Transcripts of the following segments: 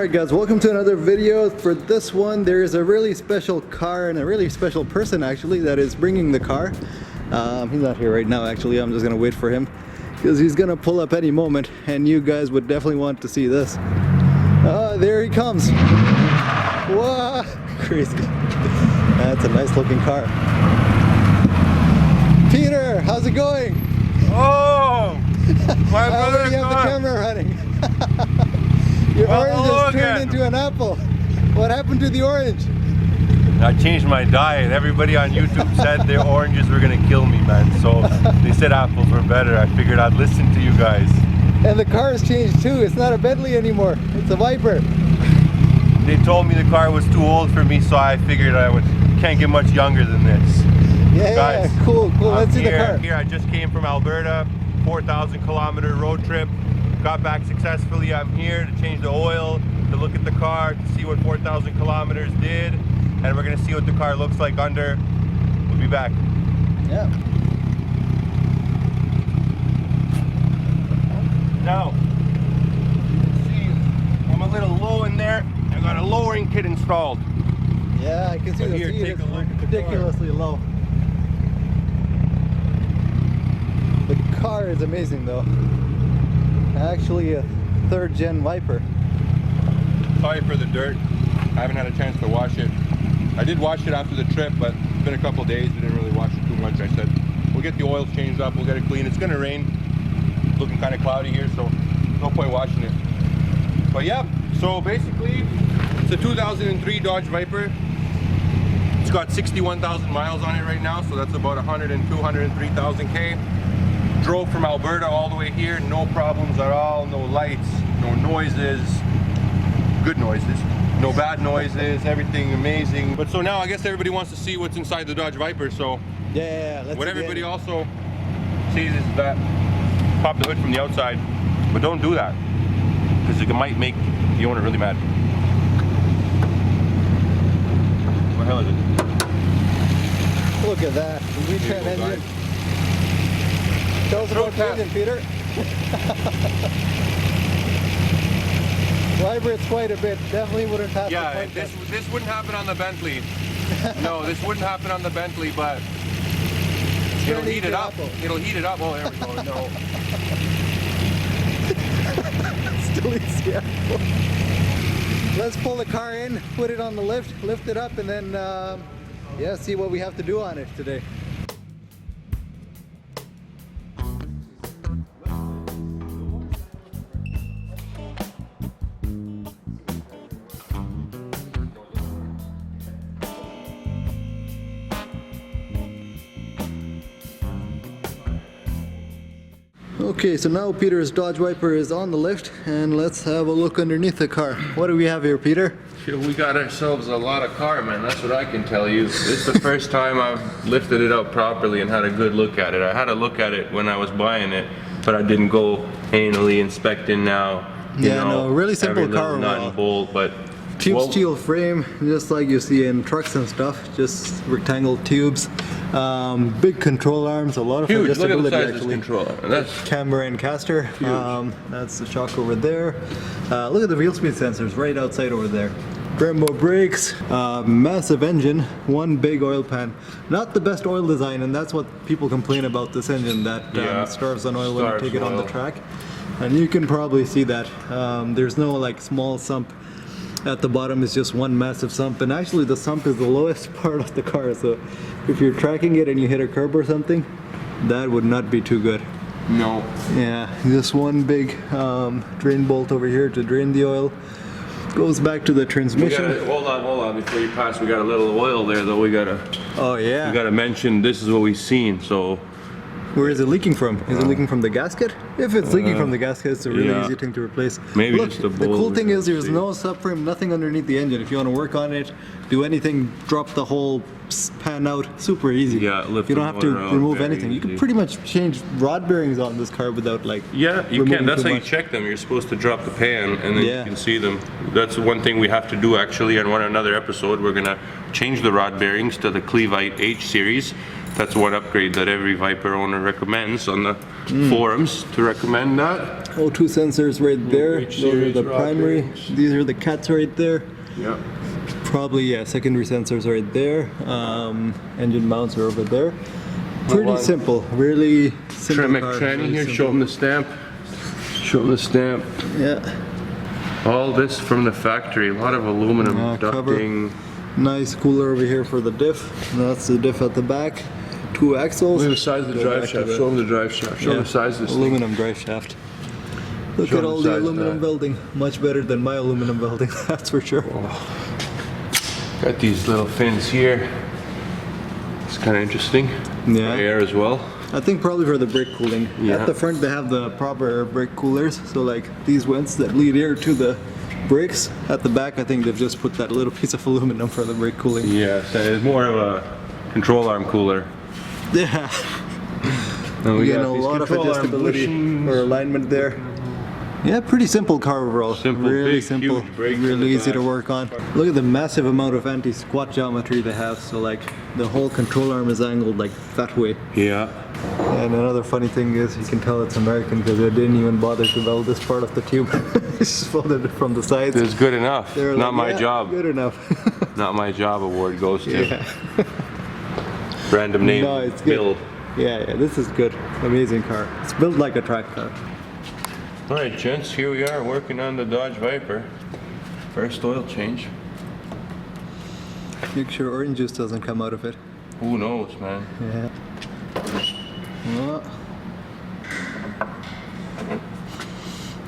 Alright guys, welcome to another video. For this one, there is a really special car and a really special person actually that is bringing the car. He's not here right now actually, I'm just gonna wait for him because he's gonna pull up any moment and you guys would definitely want to see this. There he comes. Whoa, crazy. That's a nice looking car. Peter, how's it going? Oh! My I already have the camera running. Your orange has turned into an apple. What happened to the orange? I changed my diet. Everybody on YouTube said their oranges were gonna kill me, man. So they said apples were better. I figured I'd listen to you guys. And the car has changed too. It's not a Bentley anymore. It's a Viper. They told me the car was too old for me, so I figured can't get much younger than this. Yeah, cool. Let's see the car. Here, I just came from Alberta, 4,000 kilometer road trip. Got back successfully. I'm here to change the oil, to look at the car, to see what 4,000 kilometers did, and we're gonna see what the car looks like under. We'll be back. Yeah. Now, see, I'm a little low in there. I got a lowering kit installed. Yeah, I can see the seat is ridiculously low. The car is amazing though. Actually a 3rd gen Viper. Sorry for the dirt. I haven't had a chance to wash it. I did wash it after the trip, but it's been a couple days. We didn't really wash it too much. I said, we'll get the oils changed up, we'll get it clean. It's gonna rain. It's looking kind of cloudy here, so no point washing it. But yeah, so basically, it's a 2003 Dodge Viper. It's got 61,000 miles on it right now, so that's about 102,000, 103,000 K. Drove from Alberta all the way here, no problems at all, no lights, no noises, good noises, no bad noises, everything amazing. But so now I guess everybody wants to see what's inside the Dodge Viper, so yeah, let's what everybody also sees is that pop the hood from the outside, but don't do that because it might make the owner really mad. What the hell is it? Look at that. V10 engine. Tell us about the engine, Peter. Vibrates quite a bit. Definitely wouldn't pass. Yeah, this wouldn't happen on the Bentley. No, this wouldn't happen on the Bentley, but it'll heat it up. It'll heat it up. Oh, there we go. No. Still eats the apple. Let's pull the car in, put it on the lift it up, and then yeah, see what we have to do on it today. Okay, so now Peter's Dodge Viper is on the lift, and let's have a look underneath the car. What do we have here, Peter? We got ourselves a lot of car, man. That's what I can tell you. It's the first time I've lifted it up properly and had a good look at it. I had a look at it when I was buying it, but I didn't go anally inspecting now. Yeah, no, really simple car. Nut and bolt, but cheap steel frame, just like you see in trucks and stuff. Just rectangle tubes. Big control arms, a lot of huge. Look at the size actually. of this control arm. That's camber and caster. That's the shock over there. Look at the wheel speed sensors right outside over there. Brembo brakes, massive engine, one big oil pan. Not the best oil design, and that's what people complain about this engine, that starves on oil when you take it on the track. And you can probably see that. There's no like small sump. At the bottom is just one massive sump, and actually the sump is the lowest part of the car, so if you're tracking it and you hit a curb or something, that would not be too good. no. Yeah, this one big drain bolt over here to drain the oil. Goes back to the transmission. Hold on, before you pass, we got a little oil there though. We gotta mention this is what we've seen, so. Where is it leaking from? Is it leaking from the gasket? If it's leaking from the gasket, it's a really easy thing to replace. Maybe look, just the the cool thing is there's no subframe, nothing underneath the engine. If you want to work on it, do anything, drop the whole pan out, super easy. Yeah, lift you don't have to remove anything. Easy. You can pretty much change rod bearings on this car without like you can. That's how you much. check them. You're supposed to drop the pan and then you can see them. That's one thing we have to do actually on another episode. We're gonna change the rod bearings to the Clevite H series. That's one upgrade that every Viper owner recommends on the forums to recommend that. O2 sensors right there. H Those are series the rod primary. bearings. These are the cats right there. Yeah. Probably, yeah, secondary sensors right there. Engine mounts are over there. Pretty on. simple, really simple Trent car. McTranny really here, simple. show him the stamp. Show him the stamp. Yeah, All this from the factory, a lot of aluminum cover. ducting. nice cooler over here for the diff. And that's the diff at the back. 2 axles. Look at the size of the Go drive back to shaft. the- Show him the drive shaft. Show him the size of this thing. aluminum drive shaft. Look Show at them all the the size of aluminum that. welding. Much better than my aluminum welding, that's for sure. Got these little fins here. It's kind of interesting. Yeah. Air as well. I think probably for the brake cooling. Yeah. At the front they have the proper brake coolers, so like these vents that lead air to the brakes. At the back I think they've just put that little piece of aluminum for the brake cooling. Yes, it's more of a control arm cooler. Yeah. And we Again, got a these lot of control arm adjustability bushings. or alignment there. Yeah, pretty simple car overall. Simple, really big, simple, huge brakes in really the easy to back. work on. Look at the massive amount of anti-squat geometry they have. So like the whole control arm is angled like that way. Yeah. And another funny thing is you can tell it's American because they didn't even bother to weld this part of the tube. It's just welded from the sides. It's good enough. They were Not like, my "Yeah, job. Good enough. Not my job award goes to. Yeah. Random name. No, it's good. Bill. Yeah, this is good. Amazing car. It's built like a track car. Alright gents, here we are working on the Dodge Viper. First oil change. Make sure orange juice doesn't come out of it. Who knows, man? Yeah. Well,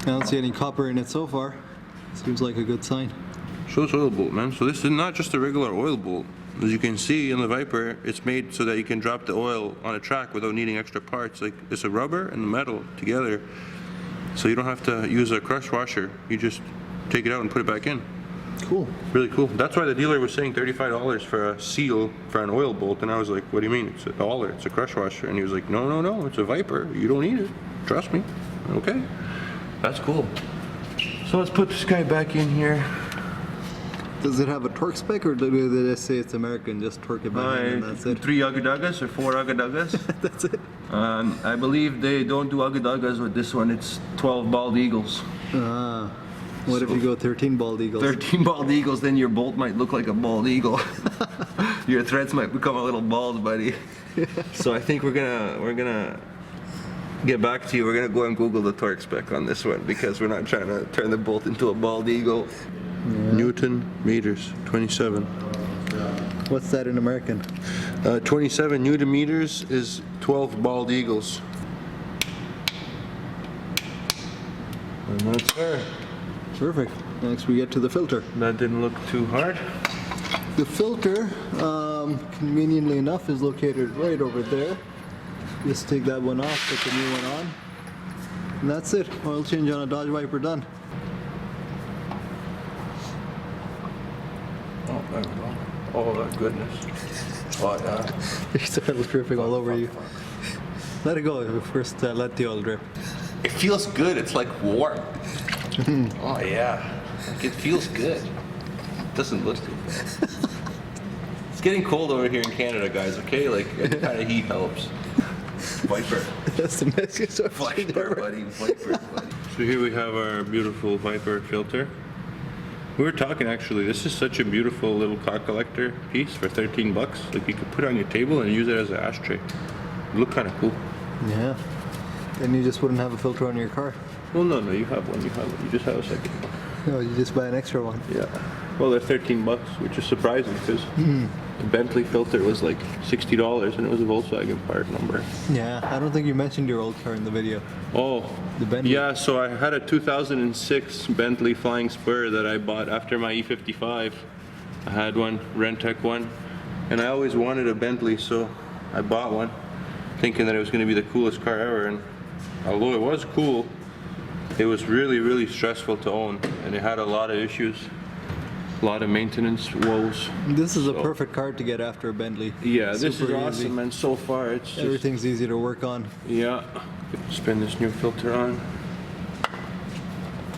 I don't see any copper in it so far. Seems like a good sign. Show this oil bolt, man. So this is not just a regular oil bolt. As you can see in the Viper, it's made so that you can drop the oil on a track without needing extra parts. Like it's a rubber and the metal together. So you don't have to use a crush washer. You just take it out and put it back in. Cool. Really cool. That's why the dealer was saying $35 for a seal for an oil bolt. And I was like, what do you mean? It's $1. It's a crush washer. And he was like, no, it's a Viper. You don't need it. Trust me. Okay. That's cool. So let's put this guy back in here. Does it have a torque spec or do they just say it's American, just torque it back in and that's it? 3 Agadagas or 4 Agadagas. That's it? I believe they don't do Agadagas with this one. It's 12 bald eagles. Ah. What if you go 13 bald eagles? 13 bald eagles, then your bolt might look like a bald eagle. Your threads might become a little bald, buddy. So I think we're gonna get back to you. We're gonna go and Google the torque spec on this one because we're not trying to turn the bolt into a bald eagle. Newton meters, 27. What's that in American? 27 Newton meters is 12 bald eagles. And that's there. Perfect. Next we get to the filter. That didn't look too hard. The filter, conveniently enough, is located right over there. Just take that one off, put the new one on. And that's it. Oil change on a Dodge Viper done. Oh, there we go. Oh, that goodness. Oh, yeah. There's oil dripping all over you. Let it go. First, let the oil drip. It feels good. It's like warm. Oh, yeah. Like it feels good. It doesn't look too bad. It's getting cold over here in Canada, guys, okay? Like, any kind of heat helps. Viper. That's the messiest oil change Viper, ever. buddy. Viper, buddy. So here we have our beautiful Viper filter. We were talking actually, this is such a beautiful little car collector piece for 13 bucks. Like you could put it on your table and use it as an ashtray. It'd look kind of cool. Yeah. Then you just wouldn't have a filter on your car. Well, no, you have one. You just have a second one. No, you just buy an extra one. Yeah. Well, they're 13 bucks, which is surprising because the Bentley filter was like $60 and it was a Volkswagen part number. Yeah, I don't think you mentioned your old car in the video. Oh, The Bentley. yeah, so I had a 2006 Bentley Flying Spur that I bought after my E55. I had one, Rentec one, and I always wanted a Bentley, so I bought one, thinking that it was going to be the coolest car ever, and although it was cool, it was really, really stressful to own, and it had a lot of issues, a lot of maintenance woes. This is a So- perfect car to get after a Bentley. Yeah, this is Super easy. awesome, and so far it's just... Everything's easy to work on. Yeah, spin this new filter on.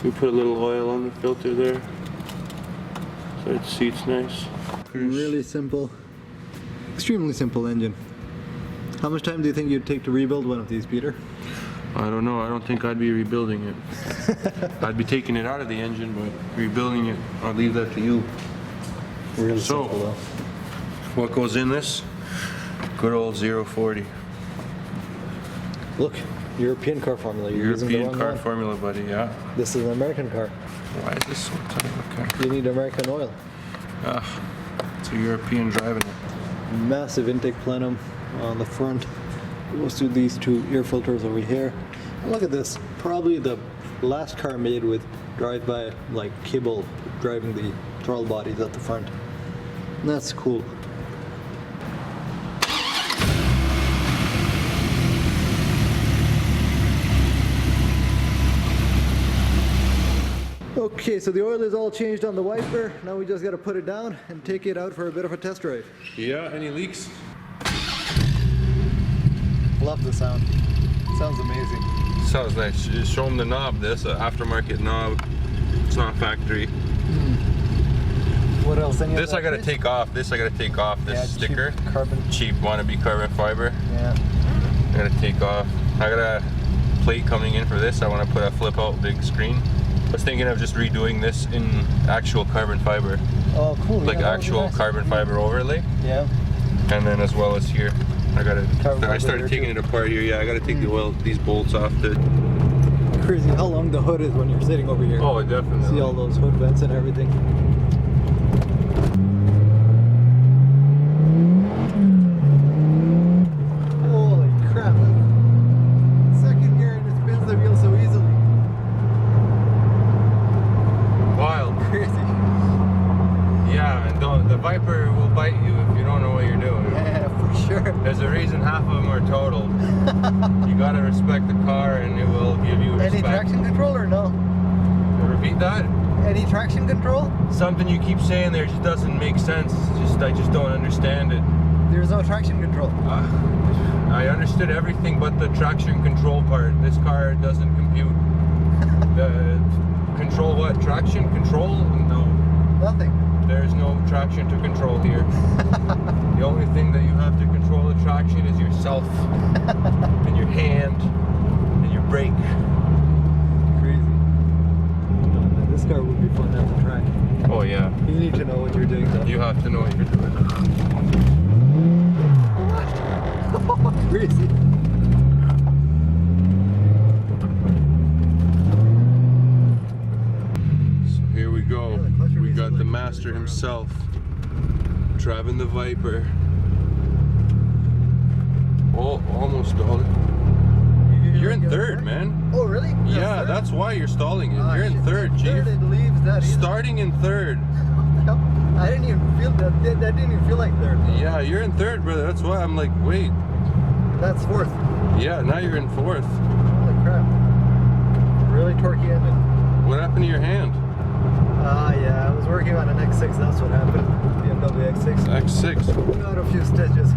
We put a little oil on the filter there, so it seats nice. Really simple, extremely simple engine. How much time do you think you'd take to rebuild one of these, Peter? I don't know. I don't think I'd be rebuilding it. I'd be taking it out of the engine, but rebuilding it, I'll leave that to you. Really So, simple though. what goes in this? Good old 040. Look, European car formula. You're using the European wrong car one. formula, buddy, yeah. This is an American car. Why is this so tight? Okay. You need American oil. It's a European driving it. Massive intake plenum on the front. Goes through these two air filters over here. And look at this. Probably the last car made with drive-by, like cable driving the throttle bodies at the front. And that's cool. Okay, so the oil is all changed on the wiper. Now we just got to put it down and take it out for a bit of a test drive. Yeah, any leaks? Love the sound. Sounds amazing. Sounds nice. Just show them the knob. This aftermarket knob. It's not factory. What else? Any This other I gotta upgrades? take off. This I gotta take off. This Yeah, sticker. cheap carbon. Cheap wannabe carbon fiber. Yeah. I gotta take off. I got a plate coming in for this. I want to put a flip out big screen. I was thinking of just redoing this in actual carbon fiber, Oh, cool. like yeah, that would be actual nice. carbon fiber overlay, Yeah. and then as well as here, I Carbon I fiber started there taking too. it apart here. Yeah, I gotta take the oil, these bolts off the. Crazy how long the hood is when you're sitting over here. Oh, definitely. See all those hood vents and everything. Holy crap. Second gear and it spins the wheel so easily. Wild. Crazy. Yeah, and the Viper will bite you if you don't know what you're doing. Yeah, for sure. There's a reason half of them are totaled. You gotta respect the car and it will give you respect. Any traction control or no? Repeat that? Any traction control? Something you keep saying there just doesn't make sense. I just don't understand it. There's no traction control. I understood everything but the traction control part. This car doesn't compute. Control what? Traction control? No. Nothing. There's no traction to control here. The only thing that you have to control the traction is yourself and your hand and your brake. Crazy. This car would be fun at the track. Oh yeah. You need to know what you're doing though. You have to know what you're doing. Crazy. So here we go. Yeah, the clutch We release got is the like master really himself driving the Viper. Oh, almost stalled. You're in third, man. Oh, really? Yeah, third? that's why you're stalling it. Ah, You're in shit. third, Chief. Third, it leaves that easy. Starting in third. I didn't even feel that. That didn't even feel like third. Yeah, you're in third, brother. That's why I'm like, wait. That's fourth. Yeah, now you're in fourth. Holy crap. Really torquey engine. What happened to your hand? Yeah, I was working on an X6. That's what happened. BMW X6. X6. Got a few stitches.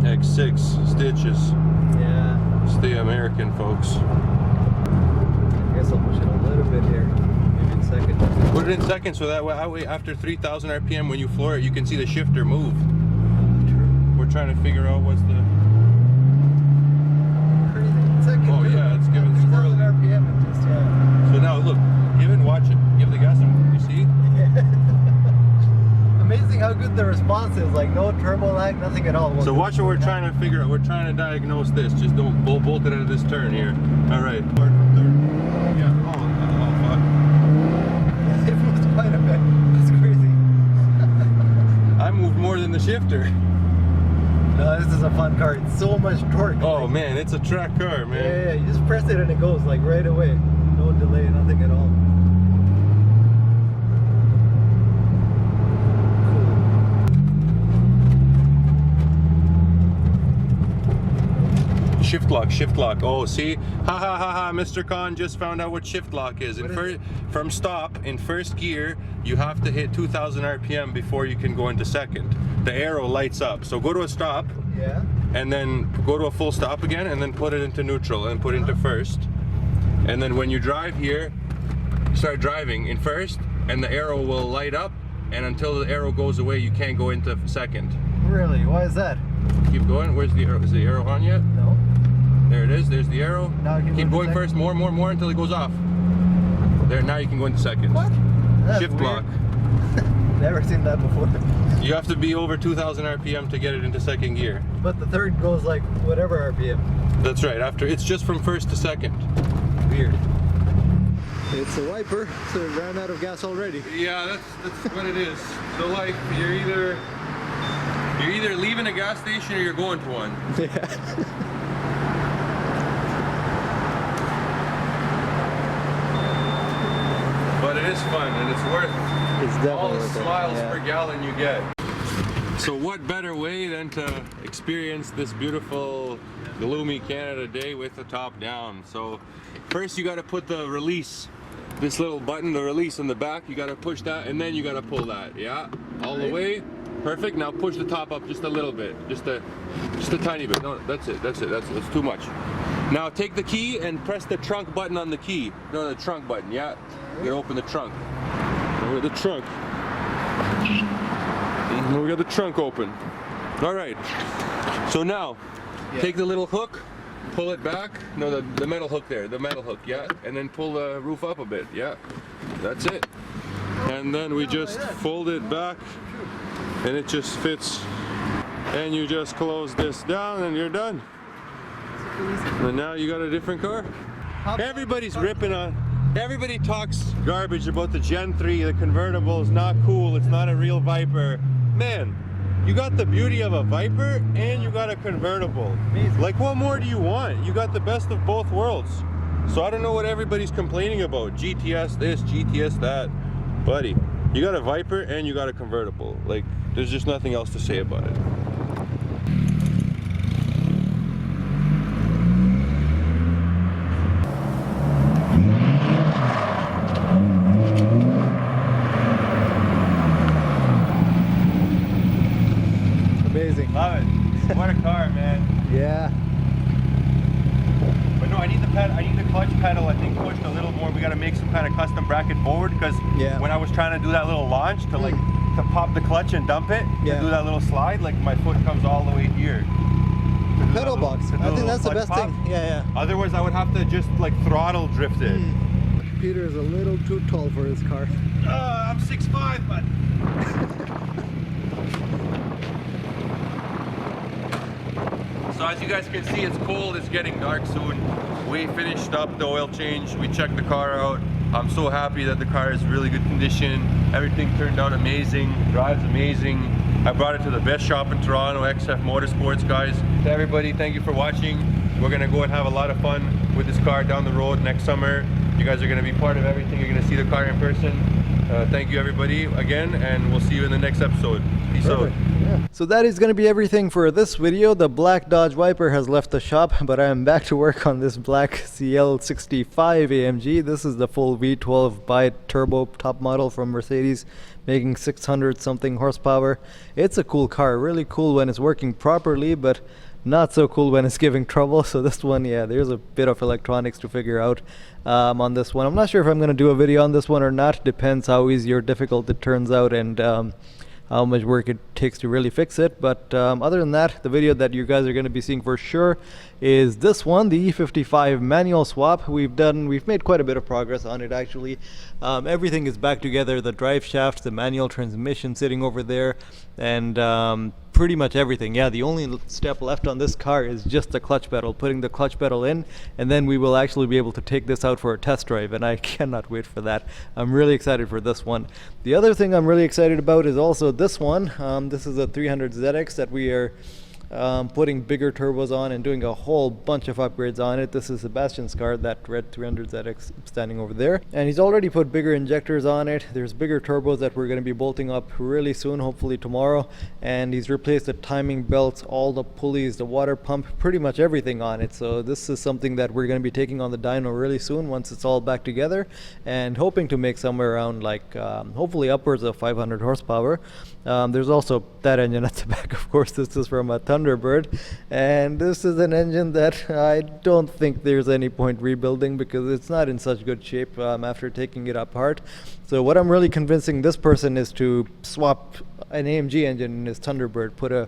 X6 stitches. Yeah. Stay American, folks. I guess I'll push it a little bit here. Maybe in second. Put it in second so that way after 3,000 RPM when you floor it, you can see the shifter move. True. We're trying to figure out what's the... Crazy. Second. Oh, yeah, it's giving 3,000 squirrely. RPM and just, yeah. So now look, give it, watch it. Give the gas, you see? Amazing how good the response is. Like no turbo lag, nothing at all. So watch what we're trying to figure out. We're trying to diagnose this. Just don't bolt it out of this turn here. All right. Yeah. Oh fuck. It moves quite a bit. It's crazy. I moved more than the shifter. No, this is a fun car. It's so much torque. Oh man, it's a track car, man. Yeah, you just press it and it goes like right away. No delay, nothing at all. Shift lock, shift lock. Oh, see? Ha ha ha ha, Mr. Khan just found out what shift lock is. From stop, in first gear, you have to hit 2,000 RPM before you can go into second. The arrow lights up. So go to a stop, Yeah. and then go to a full stop again, and then put it into neutral, and put it into first. And then when you drive here, start driving in first, and the arrow will light up, and until the arrow goes away, you can't go into second. Really? Why is that? Keep going. Where's the arrow? Is the arrow on yet? No. There it is. There's the arrow. Now you can Keep go going into first. More until it goes off. There. Now you can go into second. What? That's Shift weird. lock. Never seen that before. You have to be over 2,000 RPM to get it into second gear. But the third goes like whatever RPM. That's right. After it's just from first to second. Weird. It's a wiper, so it ran out of gas already. Yeah, that's what it is. So like you're either leaving a gas station or you're going to one. Yeah. But it is fun and it's worth It's definitely all the worth it. smiles Yeah. per gallon you get. So what better way than to experience this beautiful gloomy Canada day with the top down. So first you got to put the release, this little button, the release in the back, you got to push that and then you got to pull that. Yeah, all the way. Perfect. Now push the top up just a little bit, just a tiny bit. No, that's too much. Now take the key and press the trunk button on the key. No, the trunk button. Yeah, you gotta open the trunk. Over the trunk. We got the trunk open. All right. So now, take the little hook, pull it back. No, the metal hook there, the metal hook. Yeah, and then pull the roof up a bit. Yeah, that's it. And then we just fold it back, and it just fits. And you just close this down, and you're done. And now you got a different car. Everybody's ripping on. Everybody talks garbage about the Gen 3, the convertible is not cool, it's not a real Viper. Man, you got the beauty of a Viper and you got a convertible. Amazing. Like what more do you want? You got the best of both worlds. So I don't know what everybody's complaining about. GTS this, GTS that. Buddy, you got a Viper and you got a convertible. Like, there's just nothing else to say about it. Amazing. Love it. What a car, man. Yeah. But no, I need the clutch pedal, I think, pushed a little more. We got to make some kind of custom bracket forward because when I was trying to do that little launch to like to pop the clutch and dump it, to do that little slide, like my foot comes all the way here. Pedal box. I think that's the best thing. Yeah, yeah. Otherwise, I would have to just like throttle drift it. Peter is a little too tall for his car. I'm 6'5", but. So as you guys can see, it's cold, it's getting dark soon. We finished up the oil change, we checked the car out. I'm so happy that the car is really good condition. Everything turned out amazing, drives amazing. I brought it to the best shop in Toronto, XF Motorsports, guys. To everybody, thank you for watching. We're gonna go and have a lot of fun with this car down the road next summer. You guys are gonna be part of everything. You're gonna see the car in person. Thank you everybody again, and we'll see you in the next episode. Peace out. Yeah. So that is going to be everything for this video. The black Dodge Viper has left the shop, but I am back to work on this black CL65 AMG. This is the full V12 bi-turbo top model from Mercedes, making 600 something horsepower. It's a cool car, really cool when it's working properly, but not so cool when it's giving trouble. So this one, yeah, there's a bit of electronics to figure out on this one. I'm not sure if I'm going to do a video on this one or not. Depends how easy or difficult it turns out and how much work it takes to really fix it. But other than that, the video that you guys are going to be seeing for sure is this one, the E55 manual swap. We've made quite a bit of progress on it actually. Everything is back together, the drive shaft, the manual transmission sitting over there, and pretty much everything. Yeah, the only step left on this car is just the clutch pedal, putting the clutch pedal in, and then we will actually be able to take this out for a test drive, and I cannot wait for that. I'm really excited for this one. The other thing I'm really excited about is also this one. This is a 300ZX that we are putting bigger turbos on and doing a whole bunch of upgrades on it. This is Sebastian's car, that red 300ZX standing over there, and he's already put bigger injectors on it. There's bigger turbos that we're going to be bolting up really soon, hopefully tomorrow, and he's replaced the timing belts, all the pulleys, the water pump, pretty much everything on it. So this is something that we're going to be taking on the dyno really soon once it's all back together, and hoping to make somewhere around like hopefully upwards of 500 horsepower. There's also that engine at the back, of course. This is from a Thunderbird, and this is an engine that I don't think there's any point rebuilding because it's not in such good shape after taking it apart. So what I'm really convincing this person is to swap an AMG engine in his Thunderbird, put a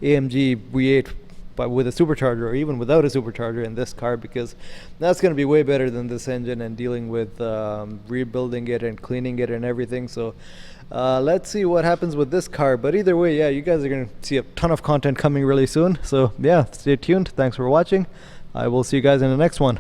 AMG V8 but with a supercharger or even without a supercharger in this car, because that's going to be way better than this engine and dealing with rebuilding it and cleaning it and everything. So let's see what happens with this car. But either way, yeah, you guys are going to see a ton of content coming really soon. So yeah, stay tuned. Thanks for watching. I will see you guys in the next one.